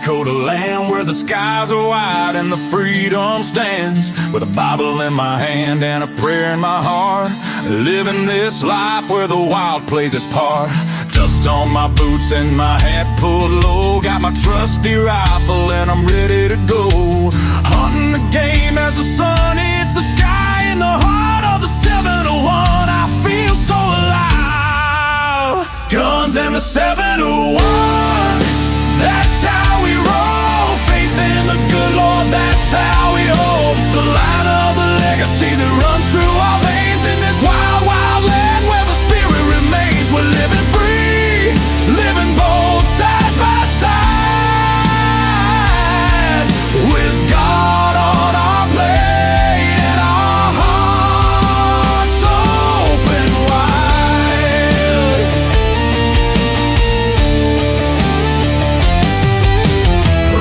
Dakota land, where the skies are wide and the freedom stands. With a Bible in my hand and a prayer in my heart, living this life where the wild plays its part. Dust on my boots and my hat pulled low, got my trusty rifle and I'm ready to go. Hunting the game as the sun hits the sky, in the heart of the 701 I feel so alive. Guns and the 701, that's how we roll. Faith in the good Lord, that's how we hold the line of the legacy that runs through our veins. In this wild, wild land where the spirit remains, we're living free, living bold, side by side, with God on our plate and our hearts open wide.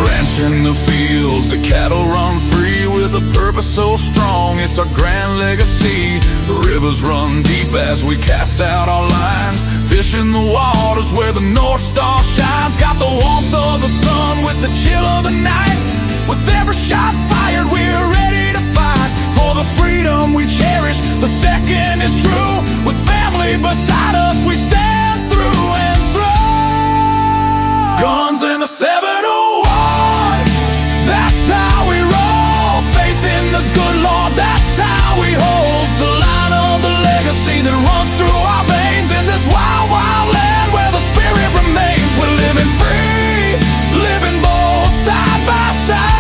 Ranching the fields, the cattle run free, with a purpose so strong, it's our grand legacy. The rivers run deep as we cast out our lines, fishing the waters where the North Star shines. Got the warmth of the sun with the chill of the night, with every shot fired we're ready to fight for the freedom we cherish. The second is true, with family beside us we stand through and through. Guns and the 701, that's how we roll. Faith in the good Lord, that's how we hold the line of the legacy that runs through our veins. In this wild, wild land where the spirit remains, we're living free, living bold, side by side,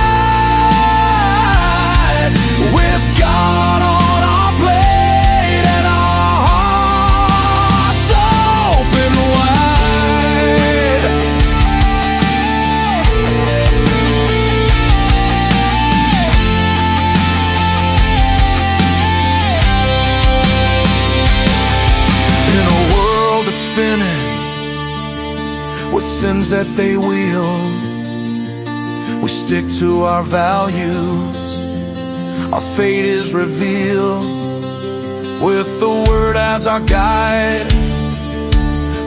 with God on our plate and our hearts open wide. In a world that's spinning with sins that they wield, we stick to our values, our fate is revealed. With the word as our guide,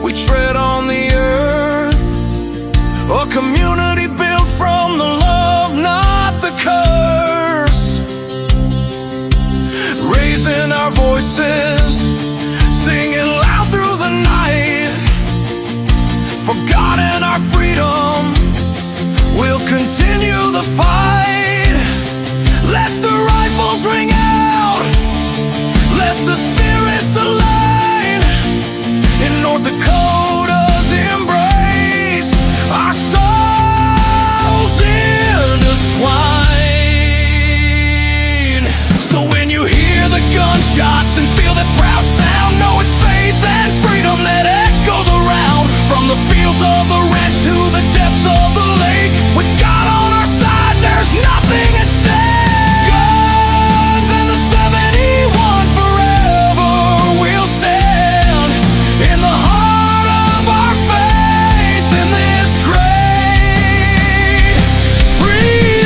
we tread on the earth, a community built from the love, not the curse. Raising our voices, singing loud through the night, for God and our freedom, we'll continue the fight. Let the rifles ring out, let the spirits align. In North Dakota's embrace, our souls intertwine. So when you hear the gunshots and feel that proud sound, know it's faith and freedom that echoes around. From the fields of the ranch to the depths of the lake, with God on our side, there's nothing at stake. Guns and the 71, forever we'll stand in the heart of our faith, in this great free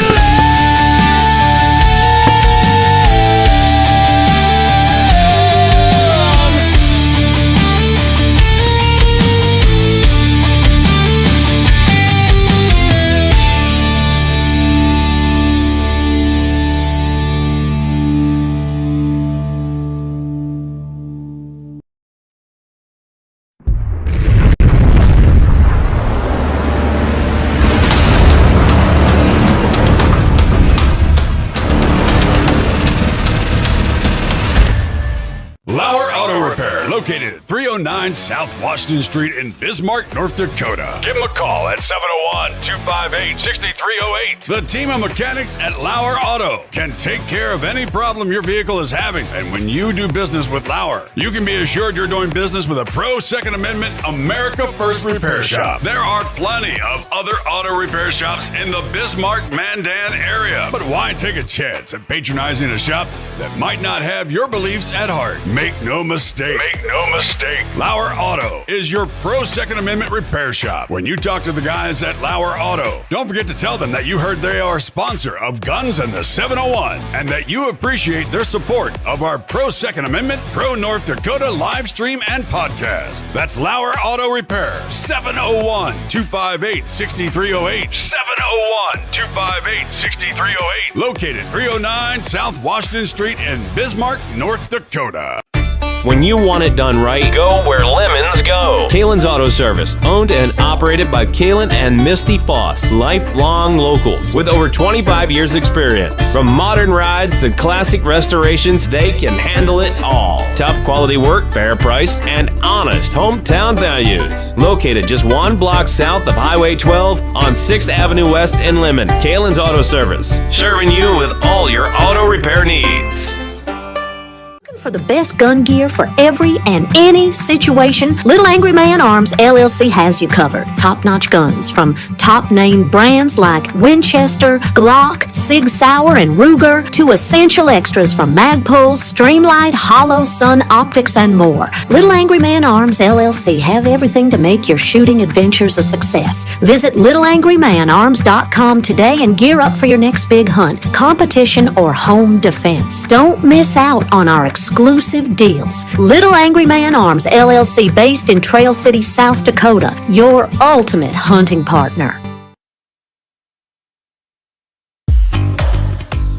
LAUER Auto Repair, located at 309 South Washington Street in Bismarck, North Dakota. Give them a call at 701-258-6308. The team of mechanics at LAUER Auto can take care of any problem your vehicle is having. And when you do business with LAUER, you can be assured you're doing business with a pro Second Amendment America First repair shop. There are plenty of other auto repair shops in the Bismarck-Mandan area. But why take a chance at patronizing a shop that might not have your beliefs at heart? Make no mistake. Make no mistake, Lauer Auto is your pro Second Amendment repair shop. When you talk to the guys at Lauer Auto, don't forget to tell them that you heard they are a sponsor of Guns and the 701 and that you appreciate their support of our pro Second Amendment, pro North Dakota live stream and podcast. That's Lauer Auto Repair, 701-258-6308. 701-258-6308. Located 309 South Washington Street in Bismarck, North Dakota. When you want it done right, go where lemons go. Kalen's Auto Service, owned and operated by Kalen and Misty Foss, lifelong locals with over 25 years experience. From modern rides to classic restorations, they can handle it all. Top quality work, fair price, and honest hometown values. Located just one block south of Highway 12 on 6th Avenue West in Lemon. Kalen's Auto Service, serving you with all your auto repair needs. For the best gun gear for every and any situation, Little Angry Man Arms LLC has you covered. Top-notch guns from top-name brands like Winchester, Glock, Sig Sauer, and Ruger to essential extras from Magpul, Streamlight, Hollow, Sun Optics, and more. Little Angry Man Arms LLC have everything to make your shooting adventures a success. Visit littleangrymanarms.com today and gear up for your next big hunt, competition, or home defense. Don't miss out on our exclusive deals. Little Angry Man Arms LLC, based in Trail City, South Dakota, your ultimate hunting partner.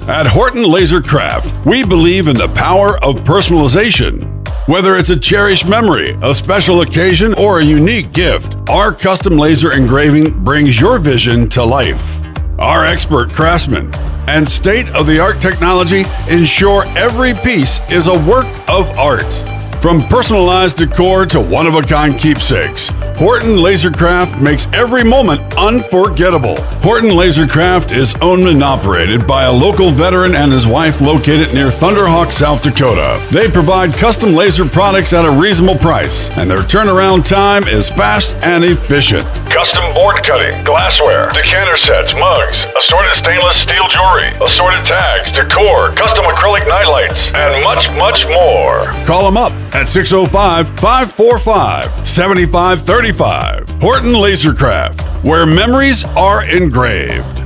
At Horton Laser Craft, we believe in the power of personalization. Whether it's a cherished memory, a special occasion, or a unique gift, our custom laser engraving brings your vision to life. Our expert craftsmen and state-of-the-art technology ensure every piece is a work of art. From personalized decor to one-of-a-kind keepsakes, Horton Lasercraft makes every moment unforgettable. Horton Lasercraft is owned and operated by a local veteran and his wife located near Thunderhawk, South Dakota. They provide custom laser products at a reasonable price, and their turnaround time is fast and efficient. Custom board cutting, glassware, decanter sets, mugs, assorted stainless steel jewelry, assorted tags, decor, custom acrylic nightlights, and much, much more. Call them up at 605-545-7535. Horton Lasercraft, where memories are engraved.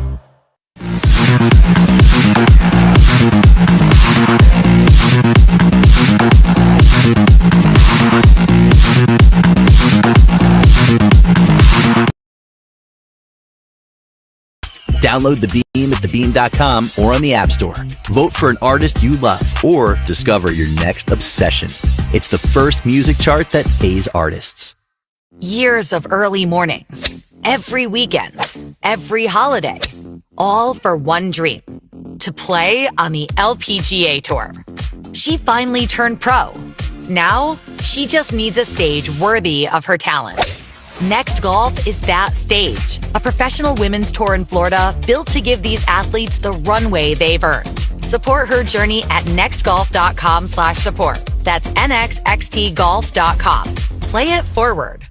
Download The Beam at thebeam.com or on the App Store. Vote for an artist you love or discover your next obsession. It's the first music chart that pays artists. Years of early mornings, every weekend, every holiday, all for one dream: to play on the LPGA Tour. She finally turned pro. Now, she just needs a stage worthy of her talent. Next Golf is that stage, a professional women's tour in Florida built to give these athletes the runway they've earned. Support her journey at nextgolf.com/support. That's nxxtgolf.com. Play it forward.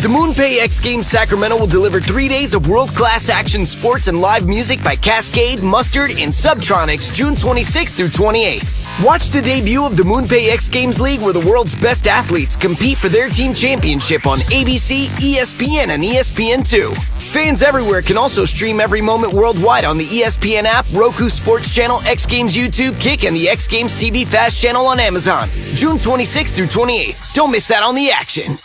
The MoonPay X Games Sacramento will deliver 3 days of world-class action sports and live music by Cascade, Mustard, and Subtronics June 26th through 28th. Watch the debut of the MoonPay X Games League, where the world's best athletes compete for their team championship on ABC, ESPN, and ESPN2. Fans everywhere can also stream every moment worldwide on the ESPN app, Roku Sports Channel, X Games YouTube, Kick, and the X Games TV Fast channel on Amazon. June 26th through 28th. Don't miss out on the action.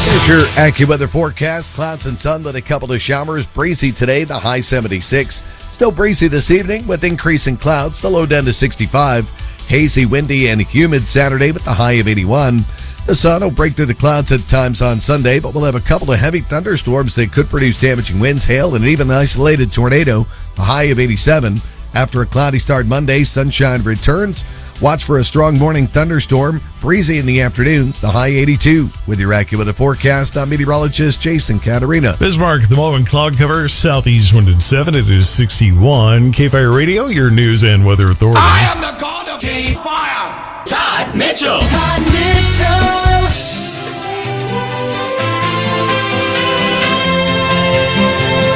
Here's your AccuWeather forecast. Clouds and sun with a couple of showers. Breezy today, the high 76. Still breezy this evening with increasing clouds, the low down to 65. Hazy, windy, and humid Saturday with the high of 81. The sun will break through the clouds at times on Sunday, but we'll have a couple of heavy thunderstorms that could produce damaging winds, hail, and even an isolated tornado, a high of 87. After a cloudy start Monday, sunshine returns. Watch for a strong morning thunderstorm, breezy in the afternoon, the high 82. With your AccuWeather forecast, I'm meteorologist Jason Caterina. Bismarck at the moment, cloud cover, southeast wind at 7. It is 61. KFYR Radio, your news and weather authority. I am the god of KFYR. Todd Mitchell. Todd Mitchell.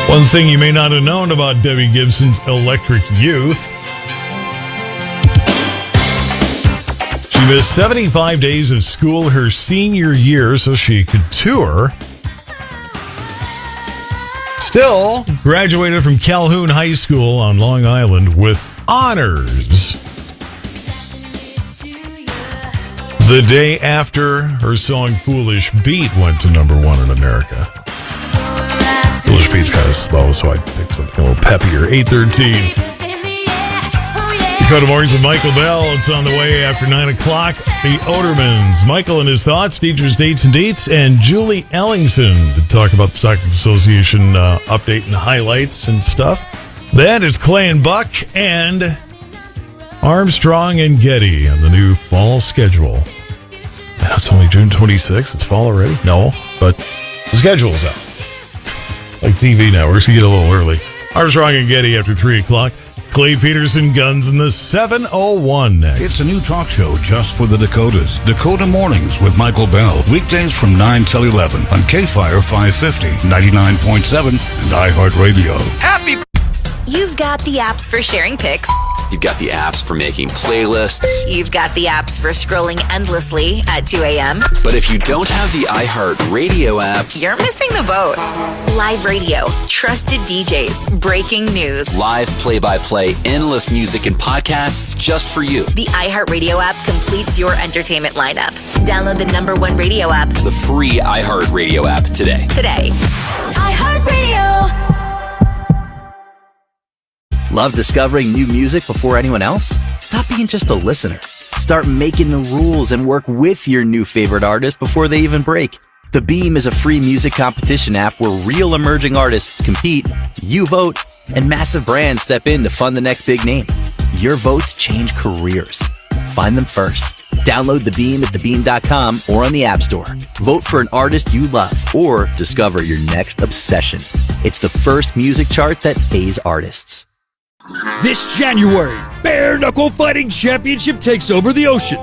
One thing you may not have known about Debbie Gibson's Electric Youth. She missed 75 days of school her senior year so she could tour. Still graduated from Calhoun High School on Long Island with honors. The day after her song Foolish Beat went to number 1 in America. Foolish Beat's kind of slow, so I picked something a little peppier. 8:13. Dakota Mornings with Michael Bell. It's on the way after 9 o'clock. The Odermans. Michael and his thoughts, teachers, dates, and deets. And Julie Ellingson to talk about the Stockton Association update and highlights and stuff. Then it's Clay and Buck and Armstrong and Getty on the new fall schedule. And it's only June 26th. It's fall already? No, but the schedule's out. Like TV networks, you get a little early. Armstrong and Getty after 3 o'clock. Clay Peterson Guns in the 701 next. It's a new talk show just for the Dakotas. Dakota Mornings with Michael Bell. Weekdays from 9 till 11 on KFYR 550, 99.7, and iHeartRadio. Happy! You've got the apps for sharing pics. You've got the apps for making playlists. You've got the apps for scrolling endlessly at 2 a.m. But if you don't have the iHeartRadio app, you're missing the boat. Live radio, trusted DJs, breaking news. Live play-by-play, endless music and podcasts just for you. The iHeartRadio app completes your entertainment lineup. Download the #1 radio app. The free iHeartRadio app today. iHeartRadio. Love discovering new music before anyone else? Stop being just a listener. Start making the rules and work with your new favorite artist before they even break. The Beam is a free music competition app where real emerging artists compete, you vote, and massive brands step in to fund the next big name. Your votes change careers. Find them first. Download The Beam at thebeam.com or on the App Store. Vote for an artist you love or discover your next obsession. It's the first music chart that pays artists. This January, Bare Knuckle Fighting Championship takes over the ocean.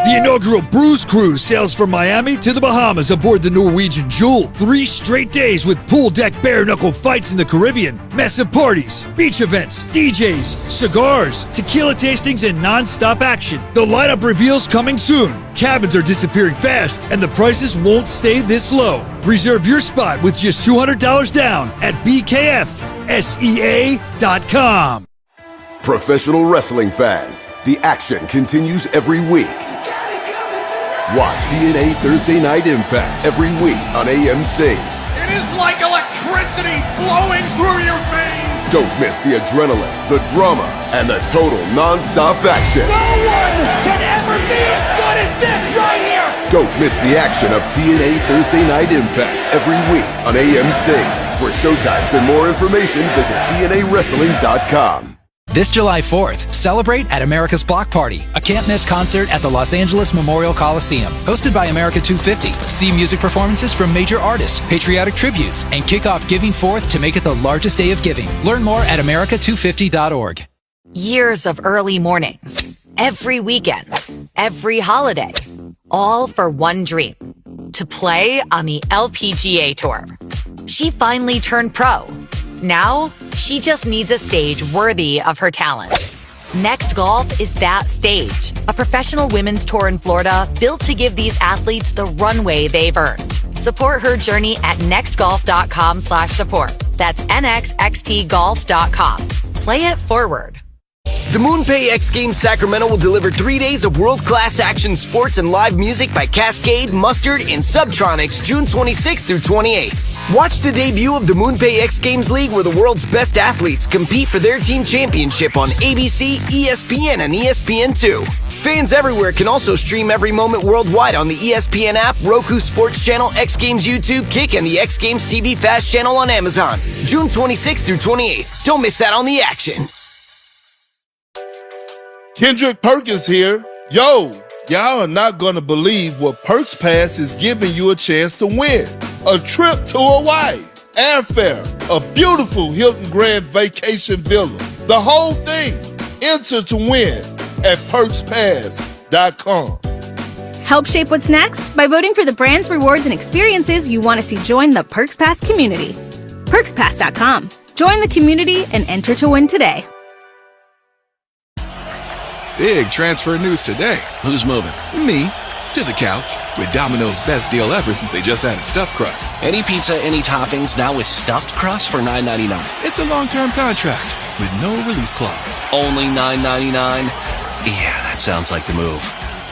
The inaugural Bruise Cruise sails from Miami to the Bahamas aboard the Norwegian Jewel. 3 straight days with pool deck bare knuckle fights in the Caribbean, massive parties, beach events, DJs, cigars, tequila tastings, and non-stop action. The lineup reveals coming soon. Cabins are disappearing fast, and the prices won't stay this low. Reserve your spot with just $200 down at BKFSEA.com. Professional wrestling fans, the action continues every week. Watch TNA Thursday Night Impact every week on AMC. It is like electricity flowing through your veins. Don't miss the adrenaline, the drama, and the total non-stop action. No one can ever be as good as this right here. Don't miss the action of TNA Thursday Night Impact every week on AMC. For showtimes and more information, visit TNAWrestling.com. This July 4th, celebrate at America's Block Party, a can't-miss concert at the Los Angeles Memorial Coliseum. Hosted by America 250, see music performances from major artists, patriotic tributes, and kick off Giving Forth to make it the largest day of giving. Learn more at america250.org. Years of early mornings, every weekend, every holiday, all for one dream, to play on the LPGA Tour. She finally turned pro. Now, she just needs a stage worthy of her talent. Next Golf is that stage, a professional women's tour in Florida built to give these athletes the runway they've earned. Support her journey at nextgolf.com/support. That's nxxtgolf.com. Play it forward. The MoonPay X Games Sacramento will deliver 3 days of world-class action sports and live music by Cascade, Mustard, and Subtronics June 26th through 28th. Watch the debut of the MoonPay X Games League where the world's best athletes compete for their team championship on ABC, ESPN, and ESPN2. Fans everywhere can also stream every moment worldwide on the ESPN app, Roku Sports Channel, X Games YouTube, Kick, and the X Games TV Fast channel on Amazon. June 26th through 28th. Don't miss out on the action. Kendrick Perkins here. Yo, y'all are not gonna believe what Perks Pass is giving you a chance to win. A trip to Hawaii, airfare, a beautiful Hilton Grand Vacation Villa. The whole thing. Enter to win at PerksPass.com. Help shape what's next by voting for the brands, rewards, and experiences you want to see join the Perks Pass community. PerksPass.com. Join the community and enter to win today. Big transfer news today. Who's moving? Me. To the couch. With Domino's best deal ever since they just added stuffed crust. Any pizza, any toppings, now with stuffed crust for $9.99. It's a long-term contract with no release clause. Only $9.99? Yeah, that sounds like the move.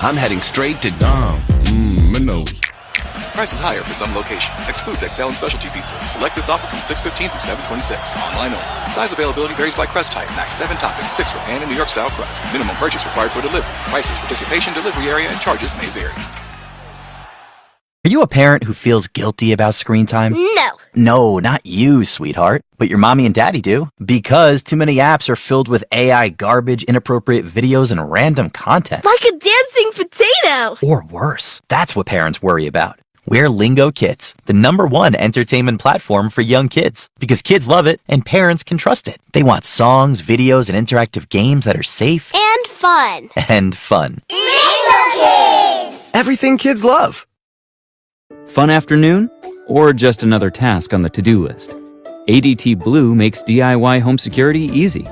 I'm heading straight to Domino's. Price is higher for some locations. Excludes XL and specialty pizzas. Select this offer from 6/15 through 7/26. Online only. Size availability varies by crust type. Max 7 toppings, 6 for pan and New York style crust. Minimum purchase required for delivery. Prices, participation, delivery area, and charges may vary. Are you a parent who feels guilty about screen time? No. No, not you, sweetheart. But your mommy and daddy do. Because too many apps are filled with AI garbage, inappropriate videos, and random content. Like a dancing potato. Or worse. That's what parents worry about. We're Lingo Kids, the #1 entertainment platform for young kids. Because kids love it and parents can trust it. They want songs, videos, and interactive games that are safe And fun. and fun. Lingo Kids. Everything kids love. Fun afternoon? Or just another task on the to-do list? ADT Blue makes DIY home security easy.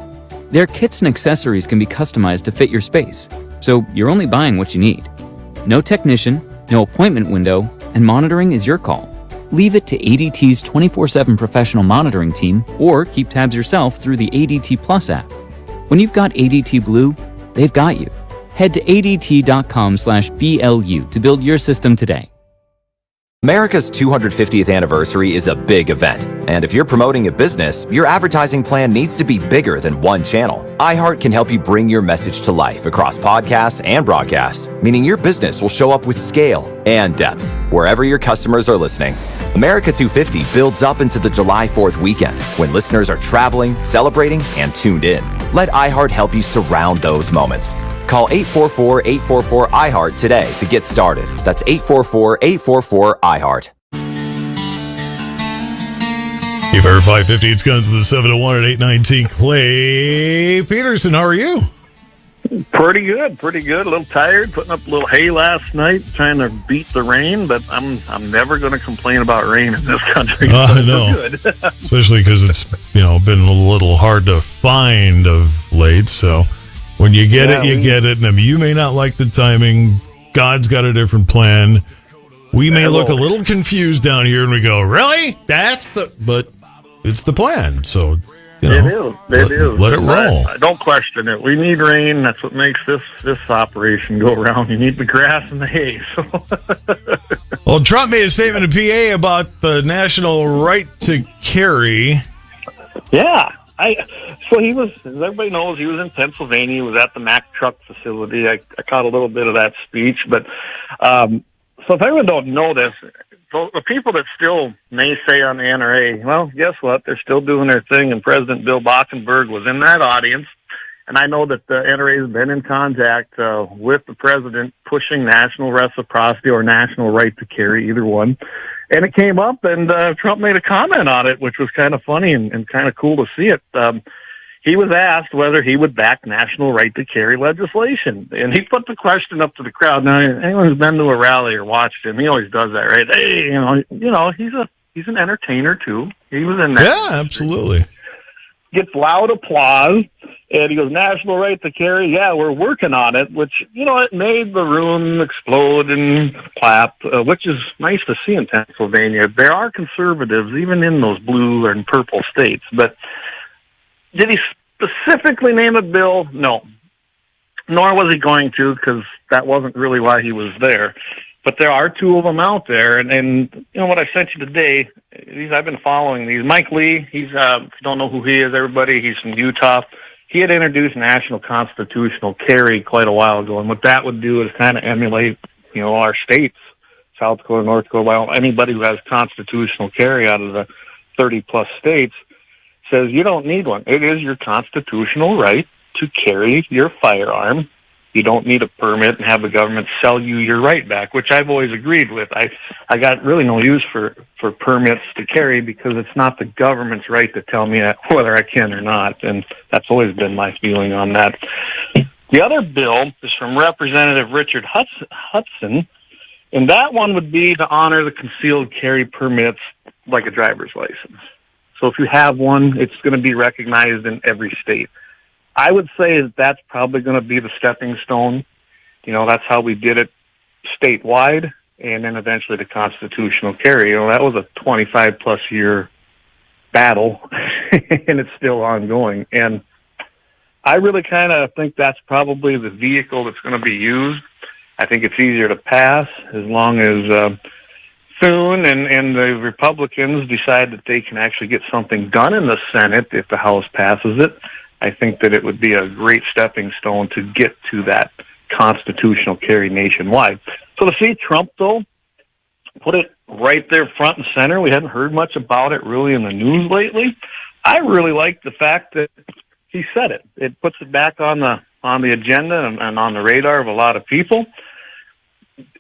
Their kits and accessories can be customized to fit your space, so you're only buying what you need. No technician, no appointment window, and monitoring is your call. Leave it to ADT's 24/7 professional monitoring team, or keep tabs yourself through the ADT Plus app. When you've got ADT Blue, they've got you. Head to ADT.com/BLU to build your system today. America's 250th anniversary is a big event, and if you're promoting a business, your advertising plan needs to be bigger than one channel. iHeart can help you bring your message to life across podcasts and broadcast, meaning your business will show up with scale and depth wherever your customers are listening. America 250 builds up into the July 4th weekend when listeners are traveling, celebrating, and tuned in. Let iHeart help you surround those moments. Call 844-844-iHeart today to get started. That's 844-844-iHeart. KFYR 550, it's Guns to the 701 at 819. Clay Peterson, how are you? Pretty good. A little tired, putting up a little hay last night, trying to beat the rain, but I'm never going to complain about rain in this country. I know. Good. Especially because it's been a little hard to find of late, so when you get it, you get it. And I mean, you may not like the timing. God's got a different plan. We may look a little confused down here, and we go, "Really? But it's the plan." So it is. Let it roll. I don't question it. We need rain. That's what makes this operation go around. You need the grass and the hay. So. Well, Trump made a statement in PA about the national right to carry. Yeah. So he was, as everybody knows, he was in Pennsylvania. He was at the Mack truck facility. I caught a little bit of that speech. But so if anyone don't know this, the people that still naysay on the NRA, well, guess what? They're still doing their thing. And President Bill Bockenberg was in that audience. And I know that the NRA has been in contact with the president pushing national reciprocity or national right to carry, either one. And it came up, and Trump made a comment on it, which was kind of funny and kind of cool to see it. He was asked whether he would back national right to carry legislation. And he put the question up to the crowd. Now, anyone who's been to a rally or watched him, he always does that, right? Hey, he's an entertainer, too. He was in that. Yeah, absolutely. Gets loud applause, and he goes, national right to carry, yeah, we're working on it, which, it made the room explode and clap, which is nice to see in Pennsylvania. There are conservatives, even in those blue and purple states, but did he specifically name a bill? No. Nor was he going to, because that wasn't really why he was there. But there are two of them out there, and what I sent you today, I've been following these. Mike Lee, if you don't know who he is, everybody, he's from Utah. He had introduced national constitutional carry quite a while ago, and what that would do is kind of emulate, our states, South Dakota, North Dakota, well, anybody who has constitutional carry out of the 30-plus states says you don't need one. It is your constitutional right to carry your firearm. You don't need a permit and have the government sell you your right back, which I've always agreed with. I got really no use for permits to carry because it's not the government's right to tell me whether I can or not, and that's always been my feeling on that. The other bill is from Representative Richard Hudson, and that one would be to honor the concealed carry permits like a driver's license. So if you have one, it's going to be recognized in every state. I would say that's probably going to be the stepping stone. That's how we did it statewide, and then eventually the constitutional carry. That was a 25-plus year battle, and it's still ongoing. And I really kind of think that's probably the vehicle that's going to be used. I think it's easier to pass as long as Thune and the Republicans decide that they can actually get something done in the Senate if the House passes it. I think that it would be a great stepping stone to get to that constitutional carry nationwide. So to see Trump, though, put it right there front and center, we hadn't heard much about it really in the news lately. I really like the fact that he said it. It puts it back on the agenda and on the radar of a lot of people.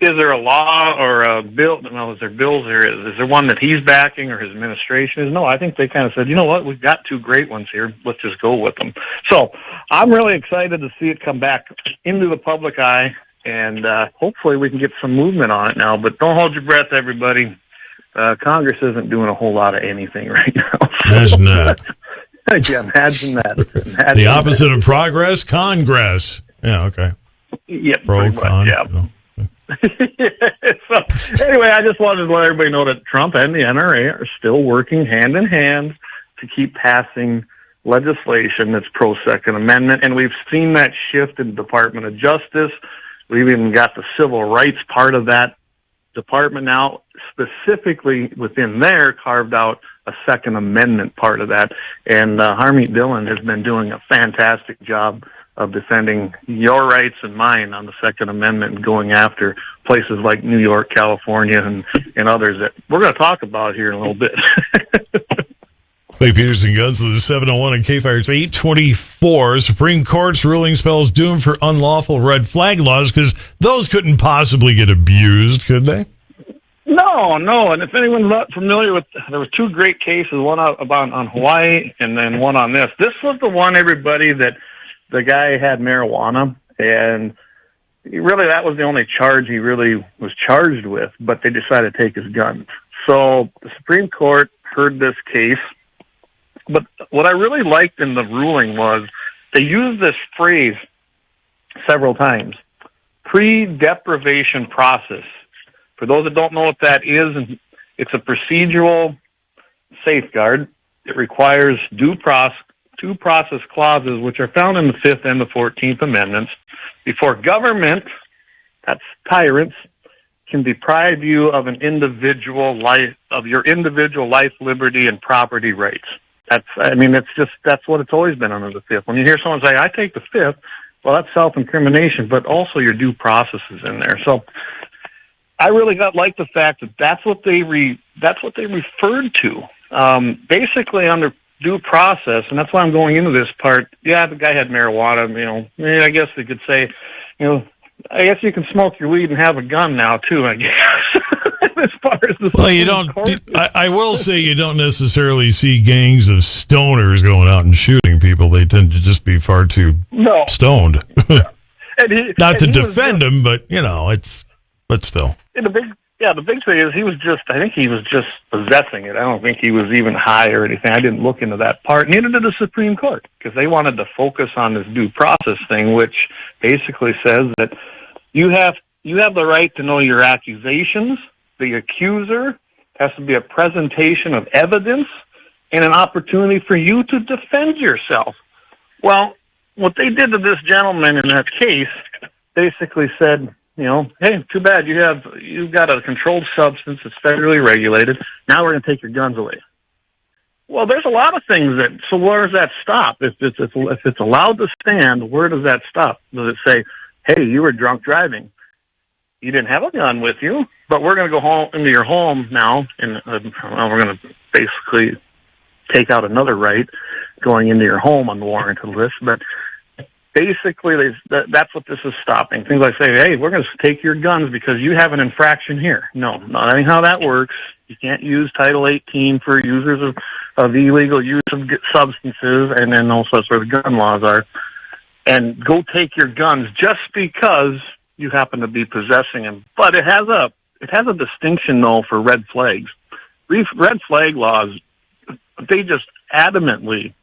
Is there a law or a bill? No, is there bills? Is there one that he's backing or his administration is? No, I think they kind of said, you know what, we've got two great ones here. Let's just go with them. So I'm really excited to see it come back into the public eye, and hopefully we can get some movement on it now. But don't hold your breath, everybody. Congress isn't doing a whole lot of anything right now. Imagine that. Yeah, imagine that. The opposite of progress, Congress. Yeah, okay. Yeah, pro, con. Yeah. So anyway, I just wanted to let everybody know that Trump and the NRA are still working hand in hand to keep passing legislation that's pro-Second Amendment, and we've seen that shift in the Department of Justice. We've even got the civil rights part of that department now, specifically within there, carved out a Second Amendment part of that. And Harmeet Dillon has been doing a fantastic job of defending your rights and mine on the Second Amendment and going after places like New York, California, and others that we're going to talk about here in a little bit. Clay Peterson Guns with the 701 and KFYR. It's 824. Supreme Court's ruling spells doom for unlawful red flag laws because those couldn't possibly get abused, could they? No. And if anyone's not familiar with, there were two great cases, one on Hawaii and then one on this. This was the one, everybody, that the guy had marijuana, and really that was the only charge he really was charged with, but they decided to take his guns. So the Supreme Court heard this case, but what I really liked in the ruling was they used this phrase several times, pre-deprivation process. For those that don't know what that is, it's a procedural safeguard. It requires due process clauses, which are found in the 5th and the 14th Amendments, before government, that's tyrants, can deprive you of an individual life, of your individual life, liberty, and property rights. That's what it's always been under the 5th. When you hear someone say, I take the 5th, well, that's self-incrimination, but also your due process is in there. So I really like the fact that that's what they referred to. Basically under due process, and that's why I'm going into this part. Yeah, the guy had marijuana, I guess they could say, I guess you can smoke your weed and have a gun now too, I guess. As far as the well, you don't. I will say you don't necessarily see gangs of stoners going out and shooting people. They tend to just be far too stoned. Not to defend them, but but still. And the big thing is I think he was just possessing it. I don't think he was even high or anything. I didn't look into that part. Neither did the Supreme Court, because they wanted to focus on this due process thing, which basically says that you have the right to know your accusations. The accuser has to be a presentation of evidence and an opportunity for you to defend yourself. Well, what they did to this gentleman in that case basically said, hey, too bad you've got a controlled substance that's federally regulated. Now we're going to take your guns away. Well, there's a lot of things so where does that stop? If it's allowed to stand, where does that stop? Does it say, hey, you were drunk driving? You didn't have a gun with you, but we're going to go into your home now, and we're going to basically take out another right going into your home unwarranted list. But basically, that's what this is stopping. Things like say, hey, we're going to take your guns because you have an infraction here. No, not how that works. You can't use Title 18 for users of illegal use of substances, and then also that's where the gun laws are. And go take your guns just because you happen to be possessing them. But it has a distinction, though, for red flags. Red flag laws, they just adamantly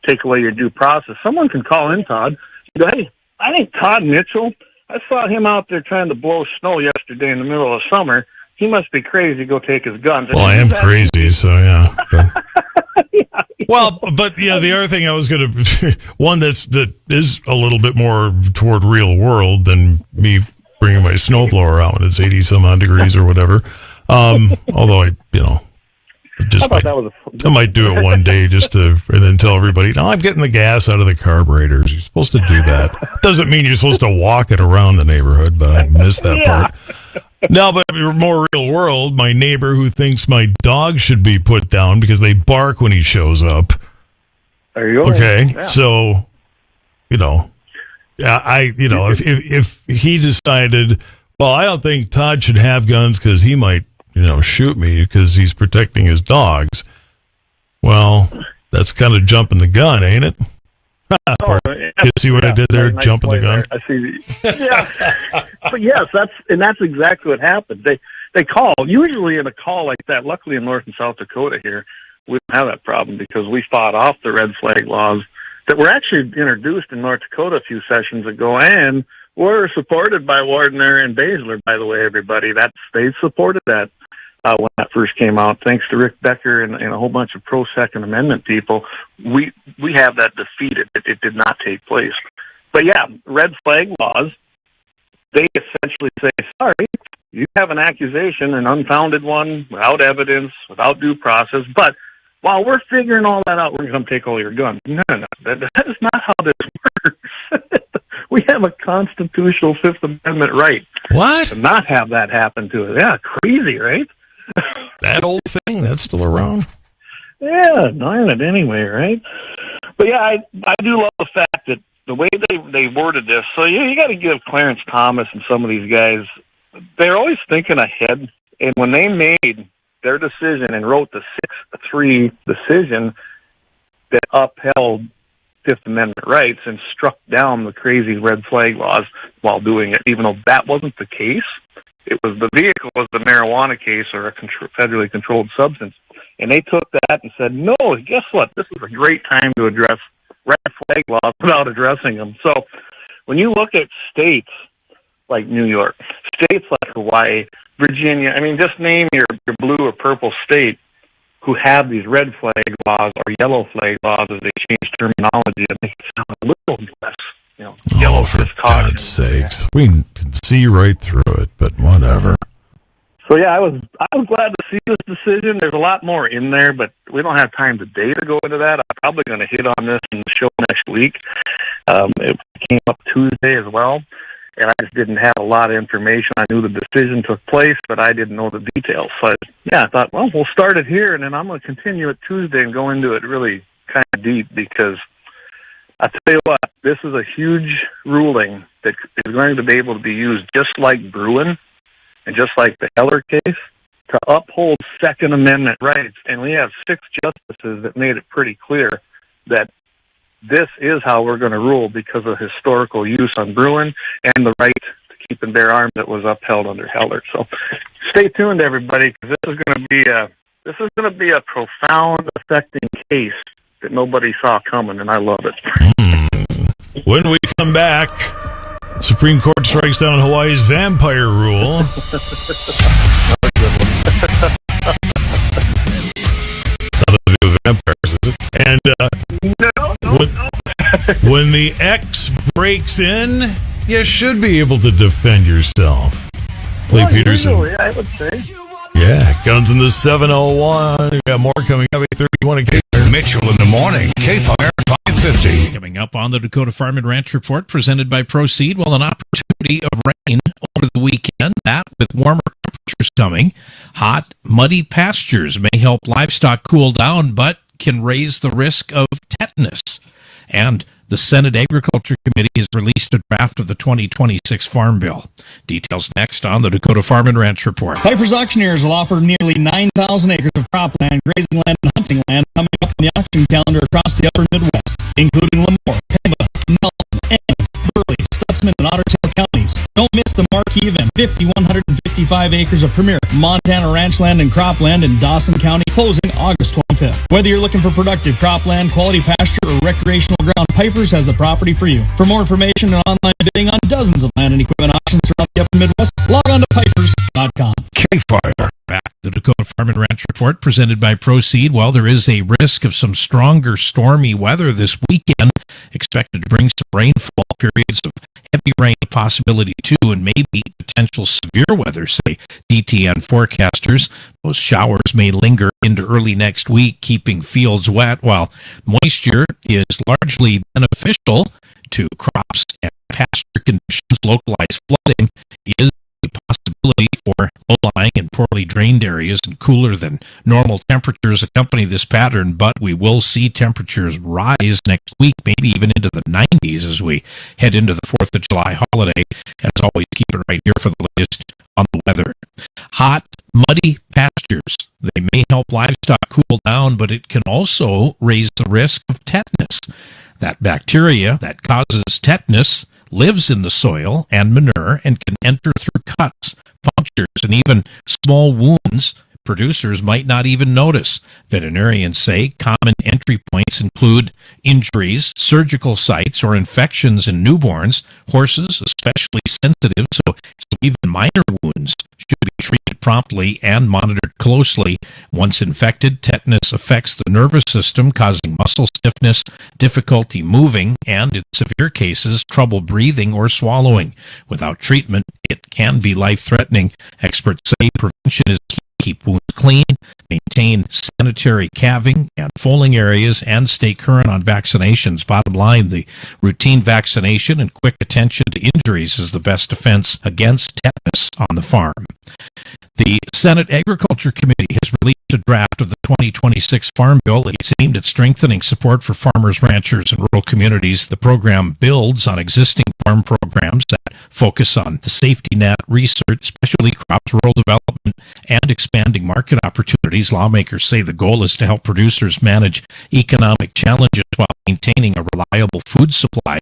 take away your due process. Someone can call in, Todd. You go, hey, I think Todd Mitchell, I saw him out there trying to blow snow yesterday in the middle of summer. He must be crazy. Go take his guns. Well, I am crazy, so yeah. But, well, but yeah, the other thing I was going to, one that is a little bit more toward real world than me bringing my snowblower out when it's 80 some odd degrees or whatever. Although I might do it one day just to, and then tell everybody, no, I'm getting the gas out of the carburetors. You're supposed to do that. Doesn't mean you're supposed to walk it around the neighborhood, but I missed that part. No, but more real world, my neighbor who thinks my dog should be put down because they bark when he shows up. There you go. Okay, yeah. So, if he decided, well, I don't think Todd should have guns because he might, shoot me because he's protecting his dogs. Well, that's kind of jumping the gun, ain't it? You see what I did there? Nice jumping the gun. I see. Yeah, but yes, that's exactly what happened. They call usually in a call like that. Luckily, in North and South Dakota here, we don't have that problem because we fought off the red flag laws that were actually introduced in North Dakota a few sessions ago, and were supported by Wardner and Baszler. By the way, everybody, they supported that. When that first came out, thanks to Rick Becker and a whole bunch of pro-Second Amendment people, we have that defeated. It did not take place. But yeah, red flag laws, they essentially say, sorry, you have an accusation, an unfounded one, without evidence, without due process, but while we're figuring all that out, we're going to come take all your guns. No, that is not how this works. We have a constitutional Fifth Amendment right. What? To not have that happen to us. Yeah, crazy, right? That old thing, that's still around? Yeah, darn it anyway, right? But yeah, I do love the fact that the way they worded this, so you got to give Clarence Thomas and some of these guys, they're always thinking ahead. And when they made their decision and wrote the 6-3 decision that upheld Fifth Amendment rights and struck down the crazy red flag laws while doing it, even though that wasn't the case. It was the vehicle was the marijuana case or a federally controlled substance. And they took that and said, no, guess what? This is a great time to address red flag laws without addressing them. So when you look at states like New York, states like Hawaii, Virginia, I mean, just name your blue or purple state who have these red flag laws or yellow flag laws as they change terminology to make it sound a little less, yellow for God's sakes. We can see right through it, but whatever. So yeah, I was glad to see this decision. There's a lot more in there, but we don't have time today to go into that. I'm probably going to hit on this in the show next week. It came up Tuesday as well, and I just didn't have a lot of information. I knew the decision took place, but I didn't know the details. So I thought, well, we'll start it here, and then I'm going to continue it Tuesday and go into it really kind of deep because I tell you what, this is a huge ruling that is going to be able to be used just like Bruin and just like the Heller case to uphold Second Amendment rights. And we have 6 justices that made it pretty clear that this is how we're going to rule because of historical use on Bruin and the right to keep and bear arms that was upheld under Heller. So stay tuned, everybody, because this is going to be a profound, affecting case that nobody saw coming, and I love it. When we come back, Supreme Court strikes down Hawaii's vampire rule. Nothing to do with vampires, is it? And when the X breaks in, you should be able to defend yourself. Clay Peterson. Usually, I would say. Yeah, Guns in the 701. We got more coming up at 31 KFYR. Mitchell in the morning, KFYR 550. Coming up on the Dakota Farm and Ranch Report presented by Proceed. Well, an opportunity of rain over the weekend. That with warmer temperatures coming. Hot, muddy pastures may help livestock cool down, but can raise the risk of tetanus. And the Senate Agriculture Committee has released a draft of the 2026 Farm Bill. Details next on the Dakota Farm and Ranch Report. Piper's Auctioneers will offer nearly 9,000 acres of cropland, grazing land, and hunting land coming up on the auction calendar across the upper Midwest, including Lemoore, Pembina, Nelson, Ames, Burley, Stutzman, and Ottertail counties. Don't miss the marquee event, 5,155 acres of premier Montana ranch land and cropland in Dawson County, closing August 25th. Whether you're looking for productive cropland, quality pasture, or recreational ground, Piper's has the property for you. For more information and online bidding on dozens of land and equipment auctions throughout the upper Midwest, log on to pipers.com. KFYR. Back to the Dakota Farm and Ranch Report presented by Proceed. Well, there is a risk of some stronger stormy weather this weekend, expected to bring some rainfall, periods of heavy rain possibility too, and maybe potential severe weather, say DTN forecasters. Those showers may linger into early next week, keeping fields wet, while moisture is largely beneficial to crops and pasture conditions. Localized flooding is a possibility for low-lying and poorly drained areas, and cooler than normal temperatures accompany this pattern, but we will see temperatures rise next week, maybe even into the 90s as we head into the 4th of July holiday. As always, keep it right here for the latest on the weather. Hot, muddy pastures. They may help livestock cool down, but it can also raise the risk of tetanus. That bacteria that causes tetanus lives in the soil and manure and can enter through cuts, punctures, and even small wounds producers might not even notice. Veterinarians say common entry points include injuries, surgical sites, or infections in newborns. Horses, especially sensitive, so even minor wounds should be treated promptly and monitored closely. Once infected, tetanus affects the nervous system, causing muscle stiffness, difficulty moving, and in severe cases, trouble breathing or swallowing. Without treatment, it can be life-threatening. Experts say prevention is key. Keep wounds clean, maintain sanitary calving and foaling areas, and stay current on vaccinations. Bottom line, the routine vaccination and quick attention to injuries is the best defense against tetanus on the farm. The Senate Agriculture Committee has released a draft of the 2026 Farm Bill. It's aimed at strengthening support for farmers, ranchers, and rural communities. The program builds on existing farm programs that focus on the safety net, research, specialty crops, rural development, and expanding market opportunities. Lawmakers say the goal is to help producers manage economic challenges while maintaining a reliable food supply.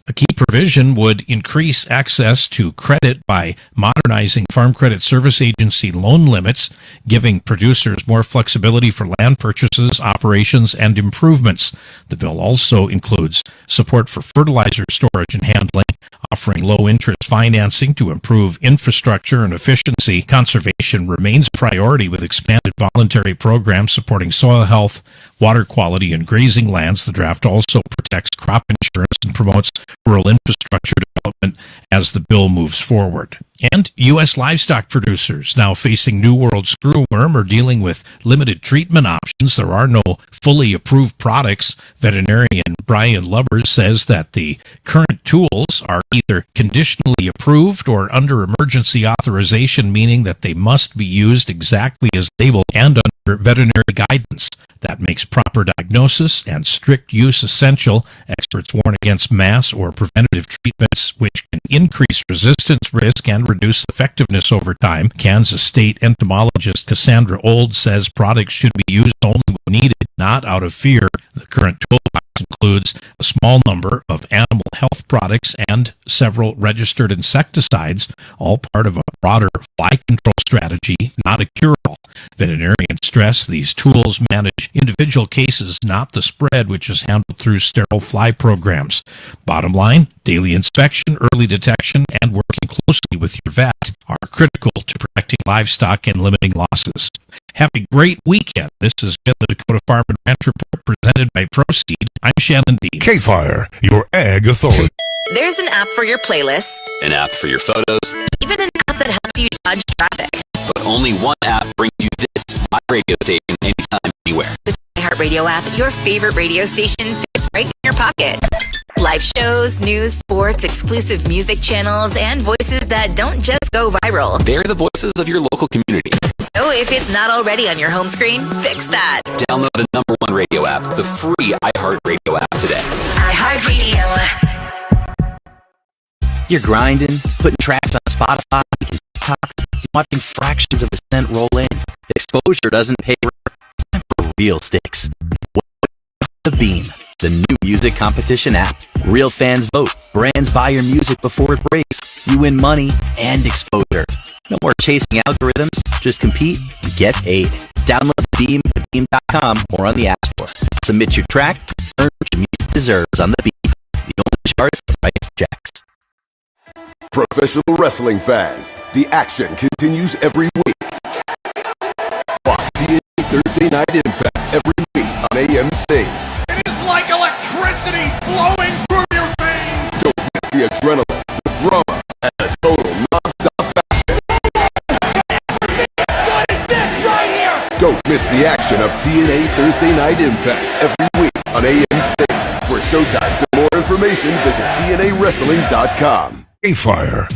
A key provision would increase access to credit by modernizing Farm Credit Service Agency loan limits, giving producers more flexibility for land purchases, operations, and improvements. The bill also includes support for fertilizer storage and handling, offering low-interest financing to improve infrastructure and efficiency. Conservation remains a priority with expanded voluntary programs supporting soil health, water quality, and grazing lands. The draft also protects crop insurance and promotes rural infrastructure development as the bill moves forward. And U.S. livestock producers now facing New World screwworm are dealing with limited treatment options. There are no fully approved products. Veterinarian Brian Lubbers says that the current tools are either conditionally approved or under emergency authorization, meaning that they must be used exactly as labeled and under veterinary guidance. That makes proper diagnosis and strict use essential. Experts warn against mass or preventative treatments, which can increase resistance risk and reduce effectiveness over time. Kansas State entomologist Cassandra Old says products should be used only when needed, not out of fear. The current toolbox includes a small number of animal health products and several registered insecticides, all part of a broader fly control strategy, not a cure-all. Veterinarians stress these tools manage individual cases, not the spread, which is handled through sterile fly programs. Bottom line, daily inspection, early detection, and working closely with your vet are critical to protecting livestock and limiting losses. Have a great weekend. This has been the Dakota Farm and Ranch Report presented by Proceed. I'm Shannon Dean. KFYR, your ag authority. There's an app for your playlists, An app for your photos, even an app that helps you dodge traffic. but only one app brings you this, my radio station, anytime, anywhere. With the iHeartRadio app, your favorite radio station fits right in your pocket. Live shows, news, sports, exclusive music channels, and voices that don't just go viral. They're the voices of your local community. So if it's not already on your home screen, fix that. Download the #1 radio app, the free iHeartRadio app today. iHeartRadio. You're grinding, putting tracks on Spotify, TikTok, watching fractions of a cent roll in. Exposure doesn't pay rent. It's time for real sticks. The Beam. the new music competition app. Real fans vote. Brands buy your music before it breaks. You win money and exposure. No more chasing algorithms. Just compete and get paid. Download the Beam at beam.com or on the App Store. Submit your track. Earn what your music deserves on the Beam. The only chart that writes checks. Professional wrestling fans, the action continues every week. Watch TNA Thursday Night Impact every week on AMC. It is like electricity flowing through your veins. Don't miss the adrenaline, the drama, and the total non-stop action. What is this right here? Don't miss the action of TNA Thursday Night Impact every week on AMC. For showtimes and more information, visit TNAWrestling.com. KFYR.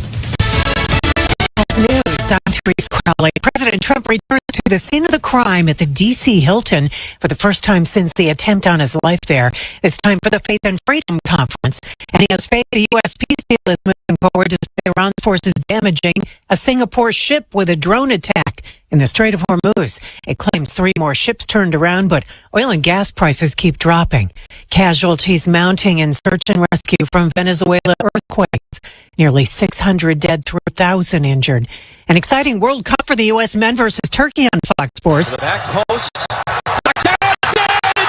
News. I'm Therese Crowley. President Trump returned to the scene of the crime at the D.C. Hilton for the first time since the attempt on his life there. This time for the Faith and Freedom Conference. And he has faith the U.S. peace deal is moving forward despite Iran forces damaging a Singapore ship with a drone attack in the Strait of Hormuz. It claims 3 more ships turned around, but oil and gas prices keep dropping. Casualties mounting in search and rescue from Venezuela earthquakes. Nearly 600 dead, 3,000 injured. An exciting World Cup for the U.S. men versus Turkey on Fox Sports. The back post. It's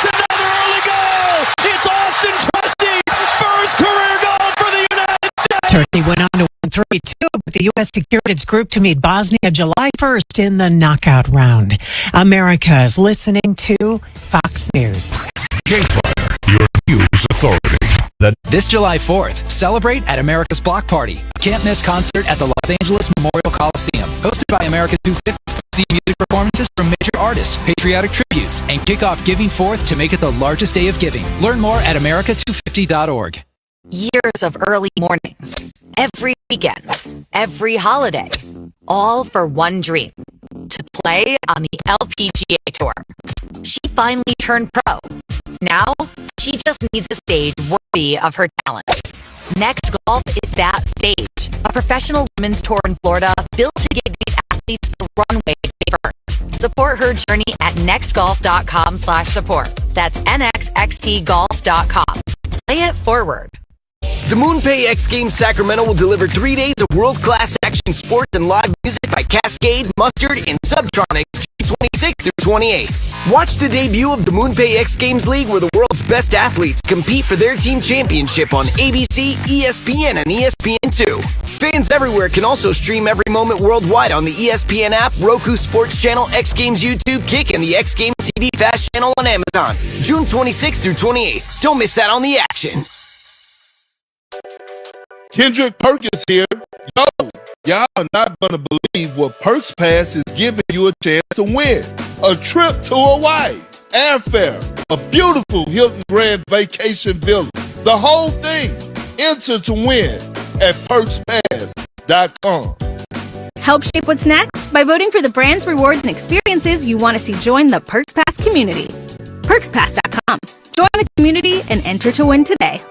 another early goal. It's Austin Trusty's first career goal for the United States. Turkey went on to win 3-2, but the U.S. secured its group to meet Bosnia July 1st in the knockout round. America is listening to Fox News. KFYR, your news authority. This July 4th, celebrate at America's Block Party, a can't-miss concert at the Los Angeles Memorial Coliseum. Hosted by America 250, see music performances from major artists, patriotic tributes, and kick off Giving Forth to make it the largest day of giving. Learn more at america250.org. Years of early mornings, every weekend, every holiday, all for one dream, to play on the LPGA Tour. She finally turned pro. Now, she just needs a stage worthy of her talent. Next Golf is that stage, a professional women's tour in Florida built to give these athletes the runway they've earned. Support her journey at nextgolf.com/support. That's nxxtgolf.com. Play it forward. The MoonPay X Games Sacramento will deliver 3 days of world-class action sports and live music by Cascade, Mustard, and Subtronics, June 26th through 28th. Watch the debut of the MoonPay X Games League, where the world's best athletes compete for their team championship on ABC, ESPN, and ESPN2. Fans everywhere can also stream every moment worldwide on the ESPN app, Roku Sports Channel, X Games YouTube, Kick, and the X Games TV Fast Channel on Amazon, June 26th through 28th. Don't miss out on the action. Kendrick Perkins here. Yo, y'all are not going to believe what Perks Pass is giving you a chance to win. A trip to Hawaii, airfare, a beautiful Hilton Grand Vacation Villa. The whole thing. Enter to win at PerksPass.com. Help shape what's next by voting for the brands, rewards, and experiences you want to see join the Perks Pass community. PerksPass.com. Join the community and enter to win today.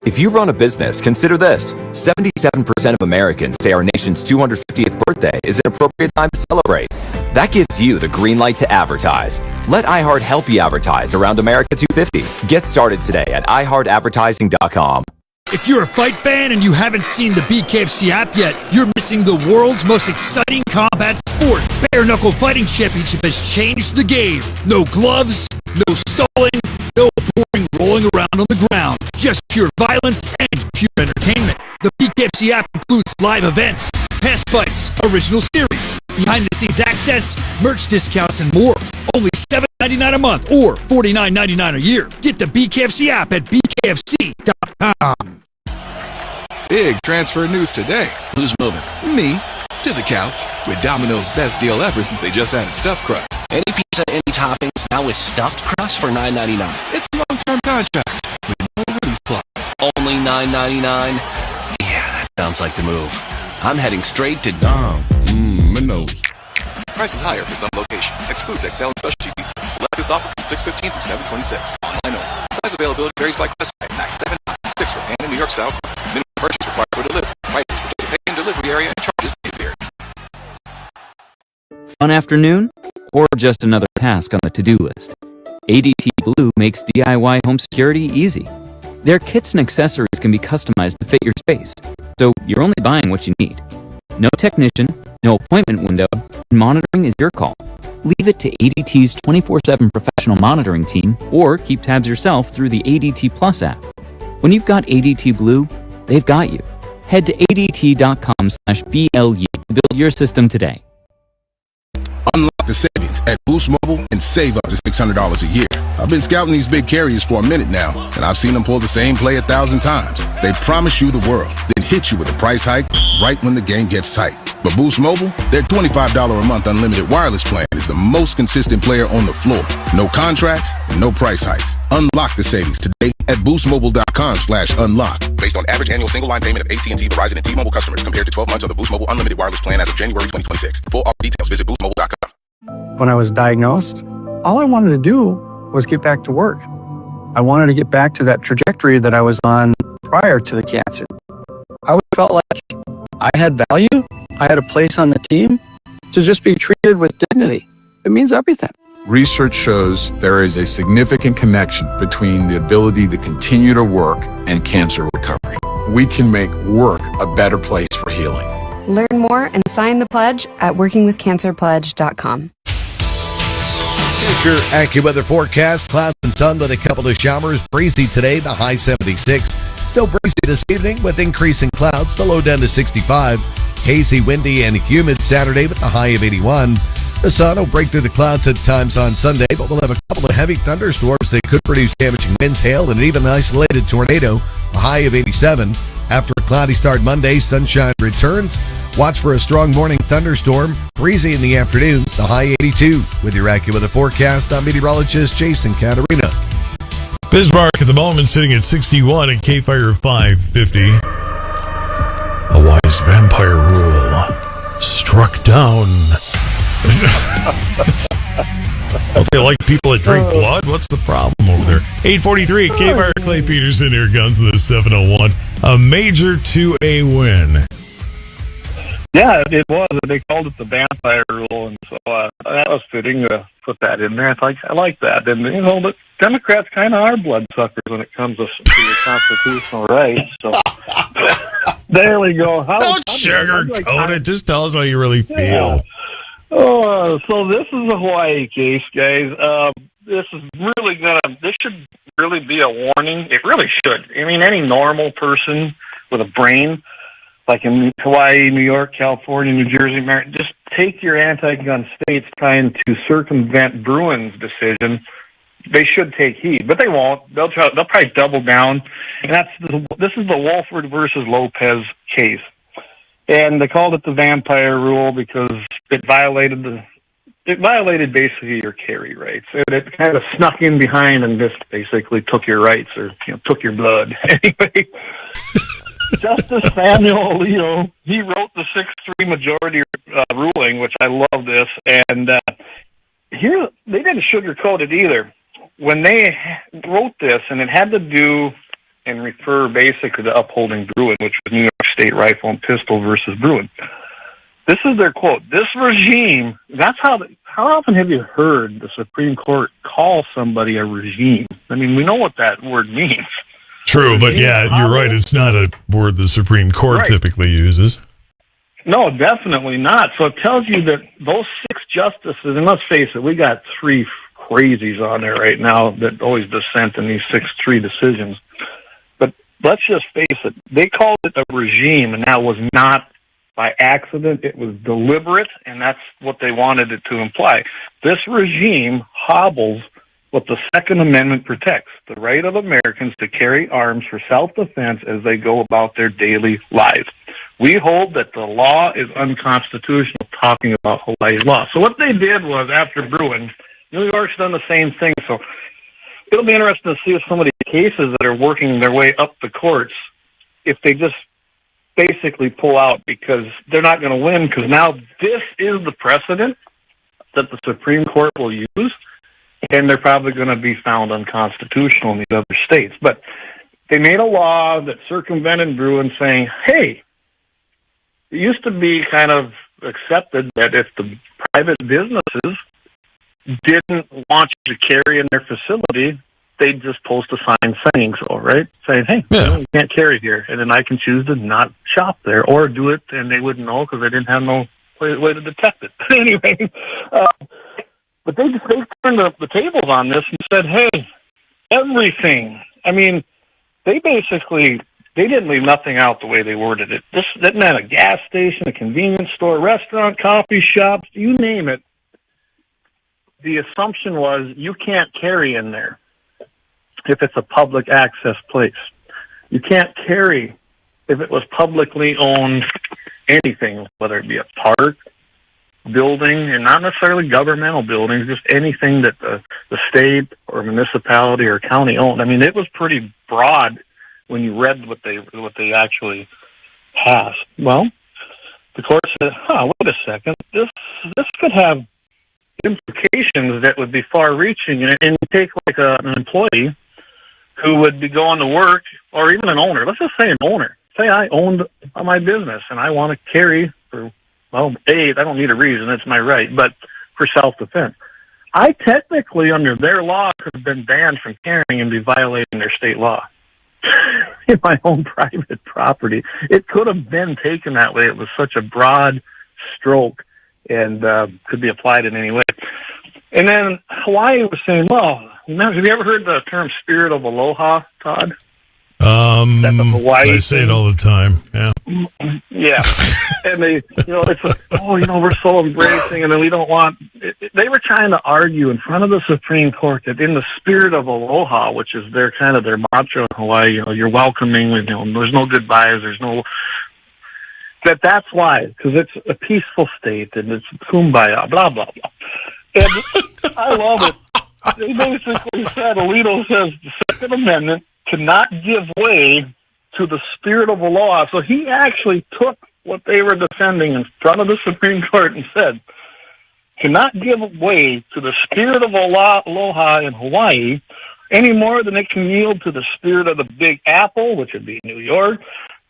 If you run a business, consider this. 77% of Americans say our nation's 250th birthday is an appropriate time to celebrate. That gives you the green light to advertise. Let iHeart help you advertise around America 250. Get started today at iHeartAdvertising.com. If you're a fight fan and you haven't seen the BKFC app yet, you're missing the world's most exciting combat sport. Bare Knuckle Fighting Championship has changed the game. No gloves, no stalling, no boring rolling around on the ground. Just pure violence and pure entertainment. The BKFC app includes live events, past fights, original series, behind-the-scenes access, merch discounts, and more. Only $7.99 a month or $49.99 a year. Get the BKFC app at bkfc.com. Big transfer news today. Who's moving? Me. To the couch. With Domino's best deal ever since they just added stuffed crust. Any pizza, any toppings, now with stuffed crust for $9.99. It's a long-term contract with no release clause. Only $9.99. Yeah, that sounds like the move. I'm heading straight to Minos. Prices higher for some locations. Excludes XL and specialty pizzas. Select this offer from 6/15 through 7/26. Online only. Size availability varies by quest type. Max 7, 6 for pan and New York style crust. Minimum purchase required for delivery. Prices participate in delivery area and charges may vary. Fun afternoon? Or just another task on the to-do list? ADT Blue makes DIY home security easy. Their kits and accessories can be customized to fit your space, so you're only buying what you need. No technician, no appointment window, and monitoring is your call. Leave it to ADT's 24/7 professional monitoring team, or keep tabs yourself through the ADT Plus app. When you've got ADT Blue, they've got you. Head to ADT.com/BLU to build your system today. Unlock the savings at Boost Mobile and save up to $600 a year. I've been scouting these big carriers for a minute now, and I've seen them pull the same play 1,000 times. They promise you the world, then hit you with a price hike right when the game gets tight. But Boost Mobile, their $25 a month unlimited wireless plan is the most consistent player on the floor. No contracts, no price hikes. Unlock the savings today at boostmobile.com/unlock. Based on average annual single line payment of AT&T, Verizon, and T-Mobile customers compared to 12 months of the Boost Mobile unlimited wireless plan as of January 2026. For all details, visit boostmobile.com. When I was diagnosed, all I wanted to do was get back to work. I wanted to get back to that trajectory that I was on prior to the cancer. I always felt like I had value, I had a place on the team to just be treated with dignity. It means everything. Research shows there is a significant connection between the ability to continue to work and cancer recovery. We can make work a better place for healing. Learn more and sign the pledge at workingwithcancerpledge.com. Here's your AccuWeather forecast. Clouds and sun with a couple of showers. Breezy today, the high 76. Still breezy this evening with increasing clouds, the low down to 65. Hazy, windy, and humid Saturday with the high of 81. The sun will break through the clouds at times on Sunday, but we'll have a couple of heavy thunderstorms that could produce damaging winds, hail, and even an isolated tornado, a high of 87. After a cloudy start Monday, sunshine returns. Watch for a strong morning thunderstorm. Breezy in the afternoon, the high 82. With your AccuWeather forecast, I'm meteorologist Jason Caterina. Bismarck at the moment sitting at 61 at KFYR 550. A wise vampire rule struck down. Don't they like people that drink blood? What's the problem over there? 843 KFYR. Clay Peterson here, guns in the 701. A major 2A win. Yeah, it was. They called it the vampire rule, and so that was fitting to put that in there. I like that. And, you know, the Democrats kind of are bloodsuckers when it comes to your constitutional rights. So there we go. Don't sugarcoat it. Just tell us how you really feel. Yeah. Oh, so this is a Hawaii case, guys. This should really be a warning. It really should. I mean, any normal person with a brain, like in Hawaii, New York, California, New Jersey, just take your anti-gun states trying to circumvent Bruin's decision. They should take heed, but they won't. They'll probably double down. And this is the Wolford versus Lopez case. And they called it the vampire rule because it violated basically your carry rights. And it kind of snuck in behind and just basically took your rights, or took your blood. Anyway, Justice Samuel Alito, he wrote the 6-3 majority ruling, which I love this. And here they didn't sugarcoat it either. When they wrote this, and it had to do and refer basically to upholding Bruin, which was New York State Rifle and Pistol versus Bruin. This is their quote. This regime, how often have you heard the Supreme Court call somebody a regime? I mean, we know what that word means. True, but yeah, you're right. It's not a word the Supreme Court typically uses. No, definitely not. So it tells you that those 6 justices, and let's face it, we got 3 crazies on there right now that always dissent in these 6-3 decisions. But let's just face it, they called it a regime, and that was not by accident. It was deliberate, and that's what they wanted it to imply. This regime hobbles what the Second Amendment protects, the right of Americans to carry arms for self-defense as they go about their daily lives. We hold that the law is unconstitutional, talking about Hawaii's law. So what they did was, after Bruin, New York's done the same thing. So it'll be interesting to see if some of these cases that are working their way up the courts, if they just basically pull out, because they're not going to win, because now this is the precedent that the Supreme Court will use, and they're probably going to be found unconstitutional in these other states. But they made a law that circumvented Bruin, saying, hey, it used to be kind of accepted that if the private businesses didn't want you to carry in their facility, they'd just post a sign saying so, right? Saying, hey, you can't carry here. And then I can choose to not shop there or do it, and they wouldn't know because they didn't have no way to detect it. Anyway, but they turned the tables on this and said, hey, everything. I mean, they didn't leave nothing out the way they worded it. That meant a gas station, a convenience store, restaurant, coffee shops, you name it. The assumption was you can't carry in there if it's a public access place. You can't carry if it was publicly owned anything, whether it be a park, building, and not necessarily governmental buildings, just anything that the state or municipality or county owned. I mean, it was pretty broad when you read what they actually passed. Well, the court said, wait a second, this could have implications that would be far-reaching. And you take like an employee who would be going to work, or even an owner. Let's just say an owner. Say I owned my business and I want to carry for, I don't need a reason, it's my right, but for self-defense. I technically, under their law, could have been banned from carrying and be violating their state law in my own private property. It could have been taken that way. It was such a broad stroke and could be applied in any way. And then Hawaii was saying, well, have you ever heard the term spirit of aloha, Todd? I say it all the time. Yeah. Yeah. And it's like, we're so embracing, and then we don't want. They were trying to argue in front of the Supreme Court that in the spirit of aloha, which is their mantra in Hawaii, you're welcoming. There's no goodbyes. There's no. That's why, because it's a peaceful state and it's kumbaya, blah blah blah. And I love it. They basically said, Alito says the Second Amendment cannot give way to the spirit of the law. So he actually took what they were defending in front of the Supreme Court and said, cannot give way to the spirit of aloha in Hawaii any more than it can yield to the spirit of the Big Apple, which would be New York,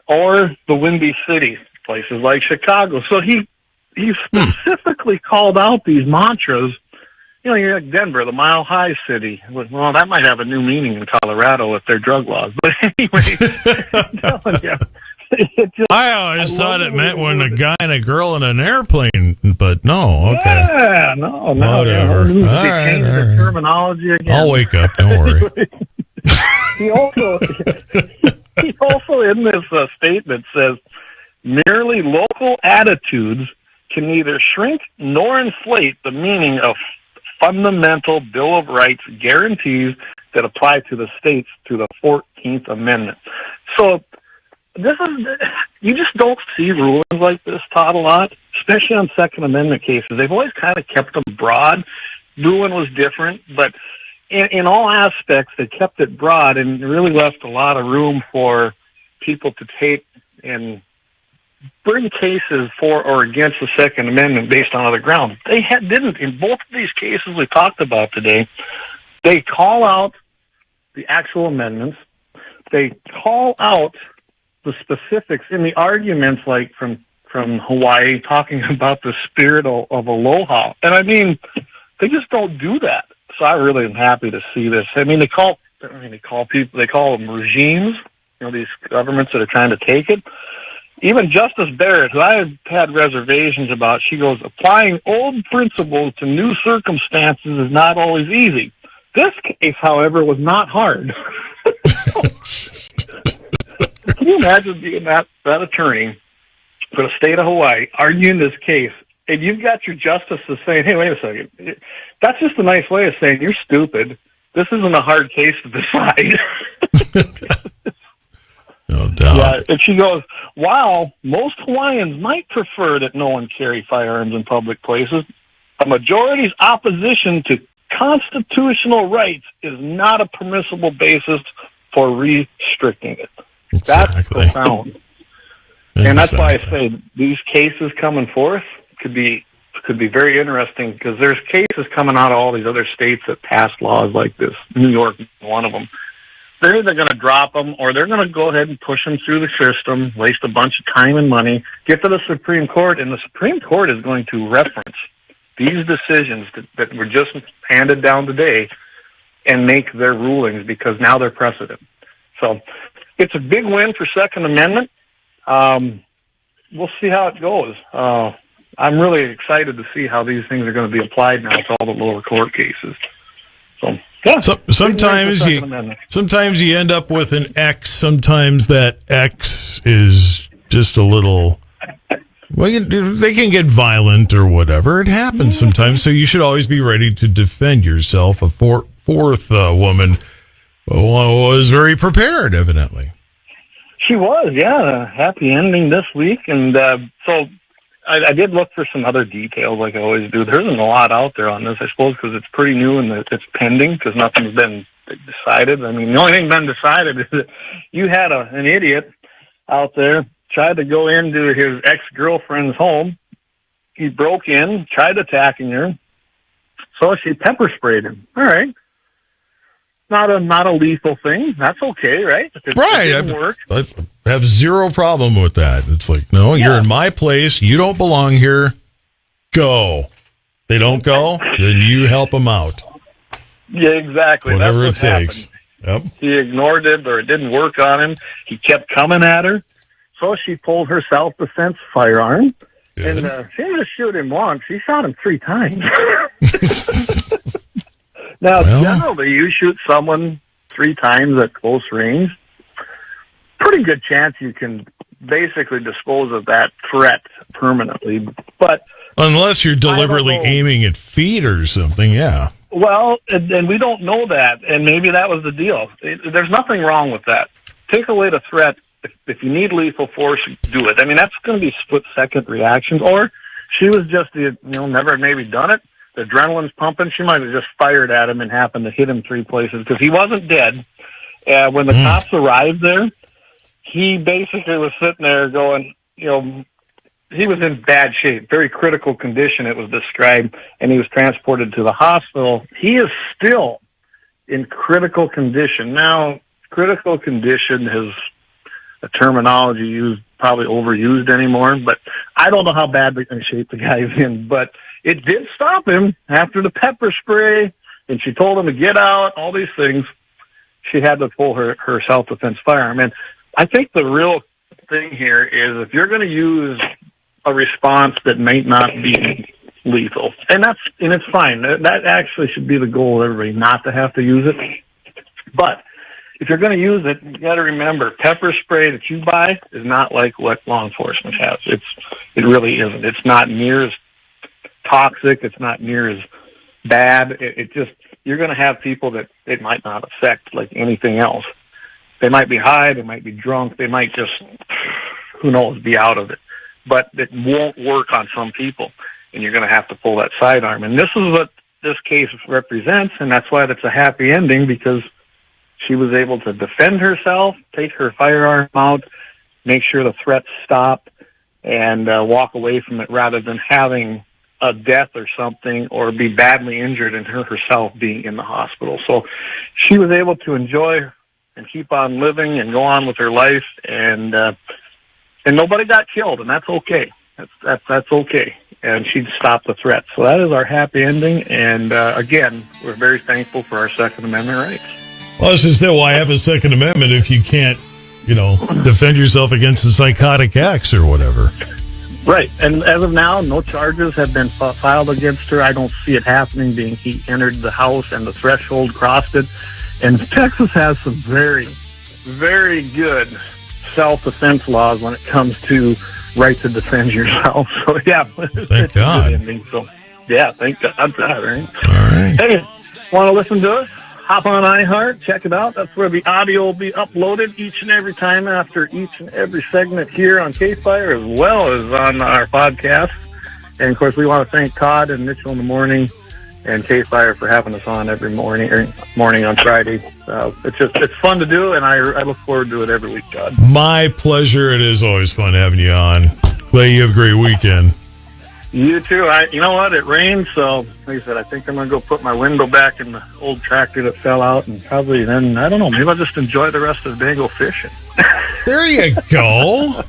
or the Windy City, places like Chicago. So he specifically called out these mantras. You're like Denver, the Mile High City. Well, that might have a new meaning in Colorado with their drug laws. But anyway, I'm telling you, I always thought it meant when a guy and a girl in an airplane, but no, okay. Yeah, no. Whatever. All right. The terminology again. I'll wake up, don't worry. He also in this statement says, merely local attitudes can neither shrink nor inflate the meaning of fundamental Bill of Rights guarantees that apply to the states through the 14th Amendment. So you just don't see rulings like this, Todd, a lot, especially on Second Amendment cases. They've always kind of kept them broad. Bruin was different, but in all aspects, they kept it broad and really left a lot of room for people to take and bring cases for or against the Second Amendment based on other grounds. They didn't. In both of these cases we talked about today, they call out the actual amendments. They call out the specifics in the arguments, like from Hawaii, talking about the spirit of aloha. And I mean, they just don't do that. So I really am happy to see this. I mean, they call them regimes, these governments that are trying to take it. Even Justice Barrett, who I had reservations about, she goes, applying old principles to new circumstances is not always easy. This case, however, was not hard. Can you imagine being that attorney for the state of Hawaii arguing this case, and you've got your justices saying, hey, wait a second. That's just a nice way of saying you're stupid. This isn't a hard case to decide. No doubt. Yeah, and she goes, while most Hawaiians might prefer that no one carry firearms in public places, a majority's opposition to constitutional rights is not a permissible basis for restricting it. Exactly. That's profound. And that's why I say these cases coming forth could be very interesting, because there's cases coming out of all these other states that passed laws like this. New York is one of them. They're either going to drop them or they're going to go ahead and push them through the system, waste a bunch of time and money, get to the Supreme Court, and the Supreme Court is going to reference these decisions that were just handed down today and make their rulings, because now they're precedent. So it's a big win for Second Amendment. We'll see how it goes. I'm really excited to see how these things are going to be applied now to all the lower court cases. So, yeah. Sometimes you end up with an X. Sometimes that X is just a little. Well, they can get violent or whatever. It happens sometimes. So you should always be ready to defend yourself. A fourth woman was very prepared, evidently. She was, yeah. Happy ending this week. And so I did look for some other details like I always do. There isn't a lot out there on this, I suppose, because it's pretty new and it's pending because nothing's been decided. I mean, the only thing been decided is that you had an idiot out there tried to go into his ex-girlfriend's home. He broke in, tried attacking her. So she pepper sprayed him. All right. Not a lethal thing. That's okay, right? It didn't work. I have zero problem with that. It's like, no, you're in my place. You don't belong here. Go. They don't go, then you help them out. Yeah, exactly. Whatever That's it what takes. happened. Yep. He ignored it, or it didn't work on him. He kept coming at her. So she pulled her self-defense firearm. Good. And she didn't just shoot him once. She shot him 3 times. Now, generally, you shoot someone 3 times at close range, pretty good chance you can basically dispose of that threat permanently. But unless you're deliberately aiming at feet or something, yeah. Well, and we don't know that, and maybe that was the deal. There's nothing wrong with that. Take away the threat. If you need lethal force, do it. I mean, that's going to be split-second reactions. Or she was just, never maybe done it. The adrenaline's pumping. She might have just fired at him and happened to hit him 3 places because he wasn't dead. When the cops arrived there, he basically was sitting there going, he was in bad shape, very critical condition, it was described, and he was transported to the hospital. He is still in critical condition. Now, critical condition is a terminology used, probably overused anymore, but I don't know how bad in shape the guy is in, but it did stop him after the pepper spray, and she told him to get out, all these things. She had to pull her self-defense firearm. And I think the real thing here is if you're going to use a response that might not be lethal, and it's fine. That actually should be the goal of everybody, not to have to use it. But if you're going to use it, you got to remember, pepper spray that you buy is not like what law enforcement has. It really isn't. It's not near as toxic. It's not near as bad. You're going to have people that it might not affect like anything else. They might be high. They might be drunk. They might just, who knows, be out of it. But it won't work on some people, and you're going to have to pull that sidearm. And this is what this case represents, and that's why it's a happy ending, because she was able to defend herself, take her firearm out, make sure the threats stop, and walk away from it rather than having a death or something or be badly injured and her herself being in the hospital. So she was able to enjoy and keep on living and go on with her life, and nobody got killed, and that's okay. That's okay. And she stopped the threat. So that is our happy ending, and again, we're very thankful for our Second Amendment rights. Well, it's just that why have a Second Amendment if you can't, defend yourself against a psychotic ex or whatever? Right. And as of now, no charges have been filed against her. I don't see it happening, being he entered the house and the threshold crossed it. And Texas has some very, very good self-defense laws when it comes to right to defend yourself. So, yeah. Thank God. A good ending. So, yeah, thank God for that, right? All right. Hey, want to listen to us? Hop on iHeart, check it out. That's where the audio will be uploaded each and every time after each and every segment here on KFYR, as well as on our podcast. And, of course, we want to thank Todd and Mitchell in the morning and KFYR for having us on every morning on Friday. It's fun to do, and I look forward to it every week, Todd. My pleasure. It is always fun having you on. Clay, you have a great weekend. You too. You know what? It rained, so like I said, I think I'm going to go put my window back in the old tractor that fell out, and probably then, I don't know, maybe I'll just enjoy the rest of the day and go fishing. There you go.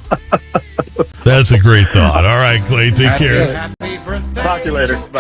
That's a great thought. All right, Clay, take care. Talk to you later. Bye.